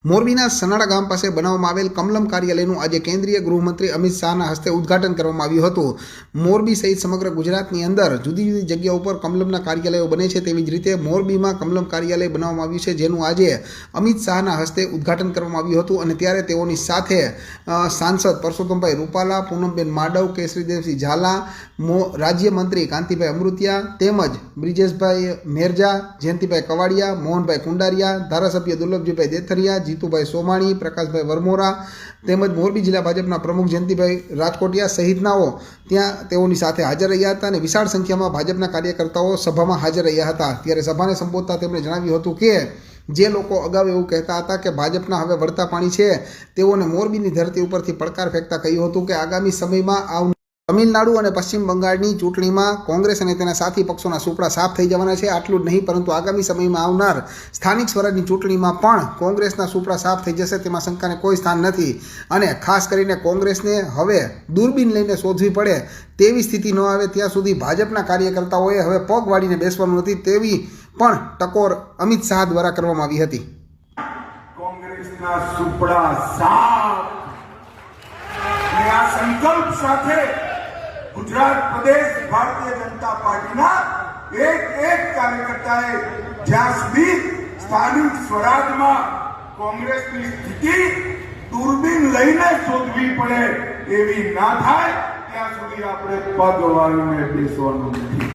મોરબીના સનાડા ગામ પાસે બનાવવામાં આવેલ કમલમ કાર્યાલયનું આજે કેન્દ્રીય ગૃહમંત્રી અમિત શાહના હસ્તે ઉદ્ઘાટન કરવામાં આવ્યું હતું। મોરબી સહિત સમગ્ર ગુજરાતની અંદર જુદી જુદી જગ્યાઓ ઉપર કમલમના કાર્યાલયો બને છે, તેવી જ રીતે મોરબીમાં કમલમ કાર્યાલય બનાવવામાં આવ્યું છે, જેનું આજે અમિત શાહના હસ્તે ઉદ્ઘાટન કરવામાં આવ્યું હતું। અને ત્યારે તેઓની સાથે સાંસદ પરસોત્તમભાઈ રૂપાલા, પૂનમબેન માડવ, કેસરીદેવસિંહ ઝાલા, રાજ્યમંત્રી કાંતિભાઈ અમૃતિયા તેમજ બ્રિજેશભાઈ મેરજા, જયંતિભાઈ કવાડિયા, મોહનભાઈ કુંડારિયા, ધારાસભ્ય દુર્લભજીભાઈ દેથરિયા, જીતુભાઈ સોમાણી, પ્રકાશભાઈ વરમોરા તેમજ મોરબી જિલ્લા ભાજપના પ્રમુખ જયંતિભાઈ રાજકોટિયા સહિતનાઓ ત્યાં તેઓની સાથે હાજર રહ્યા હતા અને વિશાળ સંખ્યામાં ભાજપના કાર્યકર્તાઓ સભામાં હાજર રહ્યા હતા। ત્યારે સભાને સંબોધતા તેમણે જણાવ્યું હતું કે જે લોકો અગાઉ એવું કહેતા હતા કે ભાજપના હવે વળતા પાણી છે, તેઓને મોરબીની ધરતી ઉપરથી પડકાર ફેંકતા કહ્યું હતું કે આગામી સમયમાં તમિલનાડુ અને પશ્ચિમ બંગાળની ચૂંટણીમાં કોંગ્રેસ અને તેના સાથી પક્ષોના સુપડા સાફ થઈ જવાના છે। આટલું જ નહીં, પરંતુ આગામી સમયમાં આવનાર સ્થાનિક સ્વરાજની ચૂંટણીમાં પણ કોંગ્રેસના સુપડા સાફ થઈ જશે, તેમાં શંકાને કોઈ સ્થાન નથી। અને ખાસ કરીને કોંગ્રેસને હવે દૂરબીન લઈને શોધવી પડે તેવી સ્થિતિ ન આવે ત્યાં સુધી ભાજપના કાર્યકર્તાઓએ હવે પગ વાળીને બેસવાનું નથી, તેવી પણ ટકોર અમિત શાહ દ્વારા કરવામાં આવી હતી। કોંગ્રેસના સુપડા સાફ આ સંકલ્પ સાથે ગુજરાત પ્રદેશ ભારતીય જનતા પાર્ટીના એક કાર્યકર્તાએ જ્યાં સુધી સ્થાનિક સ્વરાજમાં કોંગ્રેસની સ્થિતિ દૂરબીન લઈને શોધવી પડે એવી ના થાય ત્યાં સુધી આપણે પગ વાળીને બેસવાનું નથી।